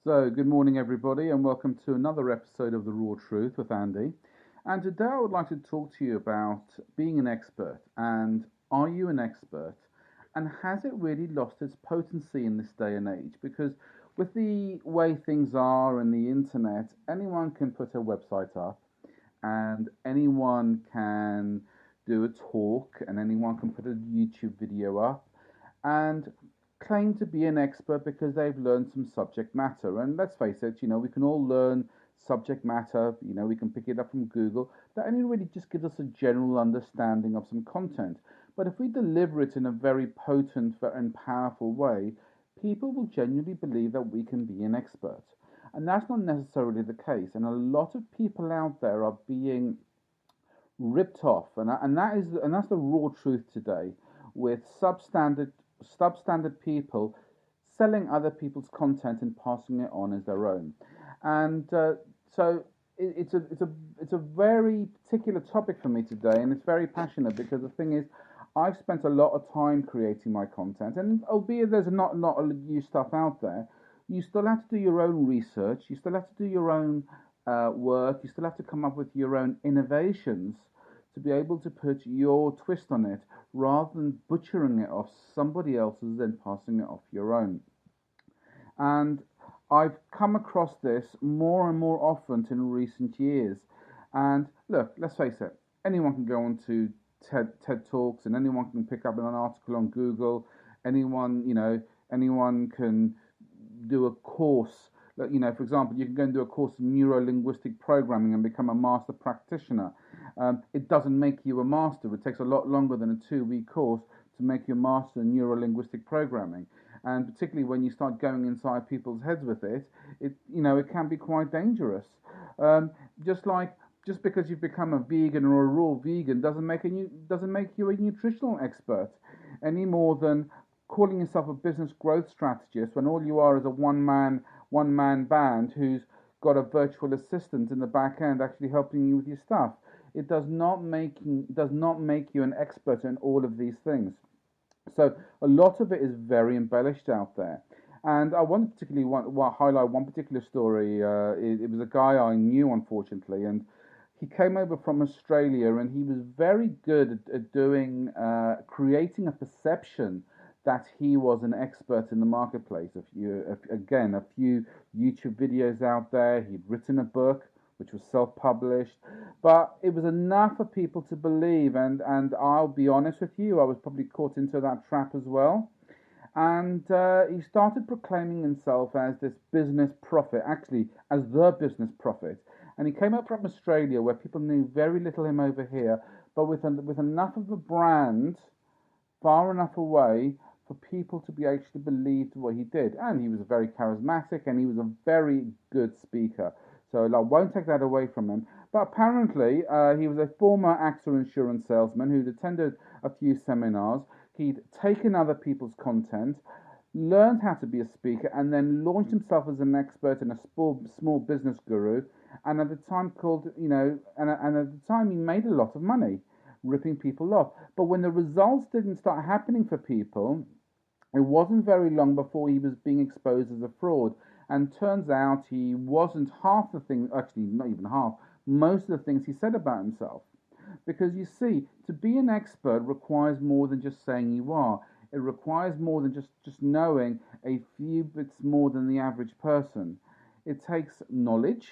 So, good morning, everybody, and welcome to another episode of The Raw Truth with Andy. And today I would like to talk to you about being an expert. And are you an expert? And has it really lost its potency in this day and age? Because with the way things are and the internet, anyone can put a website up and anyone can do a talk and anyone can put a YouTube video up and claim to be an expert because they've learned some subject matter. And let's face it, we can all learn subject matter, we can pick it up from Google. That only really just gives us a general understanding of some content. But if we deliver it in a very potent and powerful way, people will genuinely believe that we can be an expert. And that's not necessarily the case. And a lot of people out there are being ripped off, and that's the raw truth today, with substandard people selling other people's content and passing it on as their own, and so it's a very particular topic for me today, and it's very passionate because the thing is, I've spent a lot of time creating my content, and albeit there's not a new stuff out there, you still have to do your own research, you still have to do your own work, you still have to come up with your own innovations to be able to put your twist on it rather than butchering it off somebody else's and passing it off your own. And I've come across this more and more often in recent years. And look, let's face it, anyone can go on to TED Talks and anyone can pick up an article on Google. Anyone can do a course. For example, you can go and do a course in neuro-linguistic programming and become a master practitioner. It doesn't make you a master. It takes a lot longer than a 2-week course to make you a master in neuro-linguistic programming. And particularly when you start going inside people's heads with it can be quite dangerous. Um, just because you've become a vegan or a raw vegan doesn't make you a nutritional expert any more than calling yourself a business growth strategist when all you are is a one man band who's got a virtual assistant in the back end actually helping you with your stuff. It does not make you an expert in all of these things. So a lot of it is very embellished out there. And I want to particularly highlight one particular story. It was a guy I knew, unfortunately, and he came over from Australia, and he was very good at doing creating a perception that he was an expert in the marketplace. A few YouTube videos out there. He'd written a book which was self-published, but it was enough for people to believe. And I'll be honest with you, I was probably caught into that trap as well. And he started proclaiming himself as this business prophet, actually as the business prophet. And he came up from Australia, where people knew very little him over here, but with enough of a brand, far enough away for people to be actually believed what he did. And he was very charismatic, and he was a very good speaker. So I won't take that away from him. But apparently, he was a former AXA insurance salesman who'd attended a few seminars. He'd taken other people's content, learned how to be a speaker, and then launched himself as an expert and a small business guru. And at the time and at the time he made a lot of money ripping people off. But when the results didn't start happening for people, it wasn't very long before he was being exposed as a fraud. And turns out he wasn't half the thing, actually, not even half, most of the things he said about himself. Because you see, to be an expert requires more than just saying you are. It requires more than just knowing a few bits more than the average person. It takes knowledge,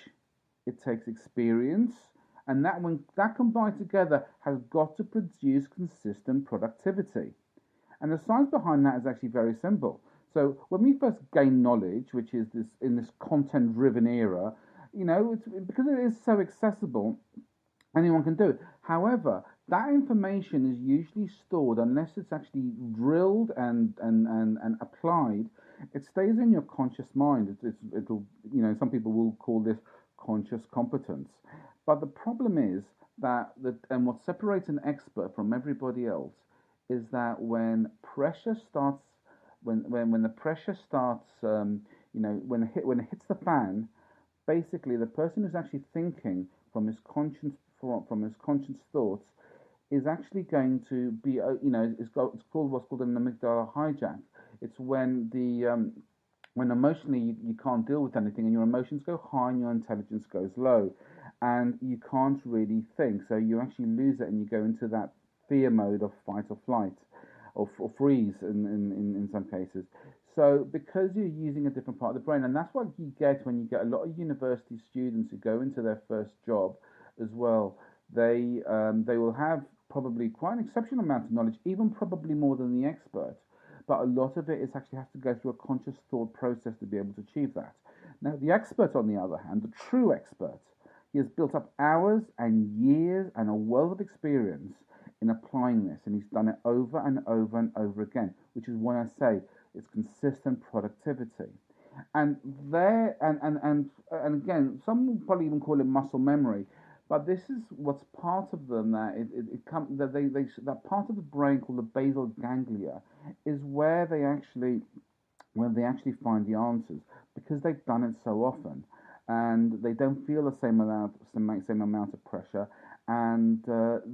it takes experience, and that when that combined together has got to produce consistent productivity. And the science behind that is actually very simple. So when we first gain knowledge, which is this in this content-driven era, it's because it is so accessible, anyone can do it. However, that information is usually stored unless it's actually drilled and applied. It stays in your conscious mind. It'll some people will call this conscious competence. But the problem is and what separates an expert from everybody else is that when the pressure starts, when it hits the fan, basically the person who's actually thinking from his conscious thoughts is actually going to be, it's called what's called an amygdala hijack. It's when when emotionally you can't deal with anything and your emotions go high and your intelligence goes low and you can't really think, so you actually lose it and you go into that fear mode of fight or flight or freeze in some cases. So because you're using a different part of the brain, and that's what you get when you get a lot of university students who go into their first job as well, they will have probably quite an exceptional amount of knowledge, even probably more than the expert, but a lot of it is actually has to go through a conscious thought process to be able to achieve that. Now, the expert, on the other hand, the true expert, he has built up hours and years and a wealth of experience in applying this, and he's done it over and over and over again, which is why I say it's consistent productivity. And there, and again, some will probably even call it muscle memory, but this is what's part of them that it come that they that part of the brain called the basal ganglia is where they actually find the answers because they've done it so often, and they don't feel the same amount of pressure, and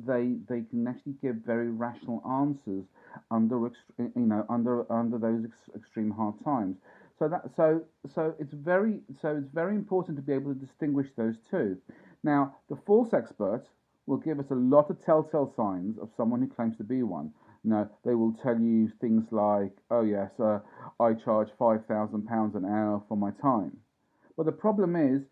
they can actually give very rational answers under those extreme hard times. So it's very important to be able to distinguish those two. Now, the false expert will give us a lot of telltale signs of someone who claims to be one. No, they will tell you things like, "Oh yes, I charge £5,000 an hour for my time." But the problem is,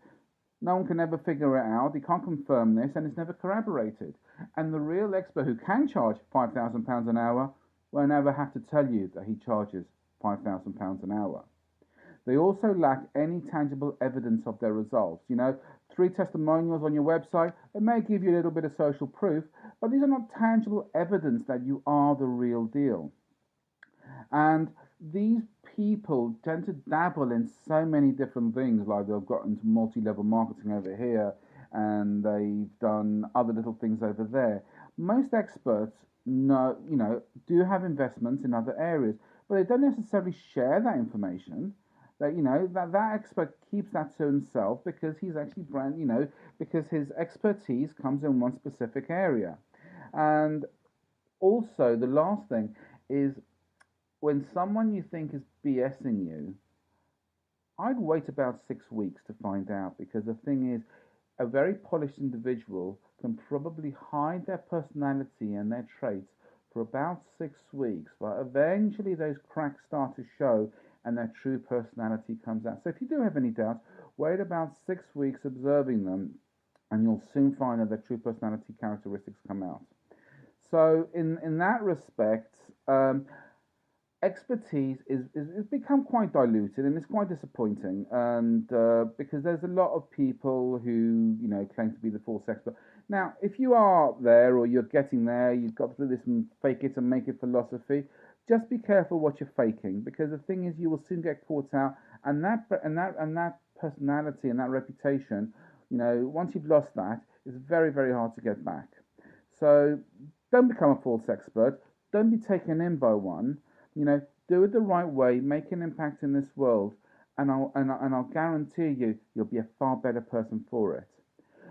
no one can ever figure it out. He can't confirm this, and it's never corroborated. And the real expert who can charge £5,000 an hour will never have to tell you that he charges £5,000 an hour. They also lack any tangible evidence of their results. You know, 3 testimonials on your website, it may give you a little bit of social proof, but these are not tangible evidence that you are the real deal. And these people tend to dabble in so many different things, like they've got into multi-level marketing over here and they've done other little things over there. Most experts do have investments in other areas, but they don't necessarily share that information. That expert keeps that to himself because he's actually because his expertise comes in one specific area. And also the last thing is, when someone you think is BSing you, I'd wait about 6 weeks to find out, because the thing is, a very polished individual can probably hide their personality and their traits for about 6 weeks, but eventually those cracks start to show and their true personality comes out. So if you do have any doubts, wait about 6 weeks observing them, and you'll soon find that their true personality characteristics come out. So in that respect, expertise is become quite diluted, and it's quite disappointing. And because there's a lot of people who claim to be the false expert. Now, if you are there or you're getting there, you've got through this fake it and make it philosophy. Just be careful what you're faking, because the thing is, you will soon get caught out, and that personality and that reputation, once you've lost that, it's very, very hard to get back. So don't become a false expert. Don't be taken in by one. Do it the right way, make an impact in this world, and I'll guarantee you'll be a far better person for it.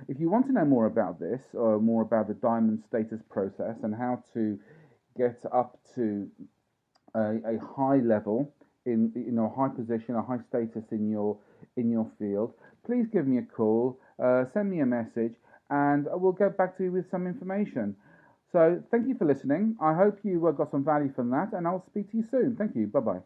If you want to know more about this, or more about the diamond status process and how to get up to a high level in a high position, a high status in your field, please give me a call, send me a message, and we'll get back to you with some information. So thank you for listening. I hope you got some value from that, and I'll speak to you soon. Thank you. Bye bye.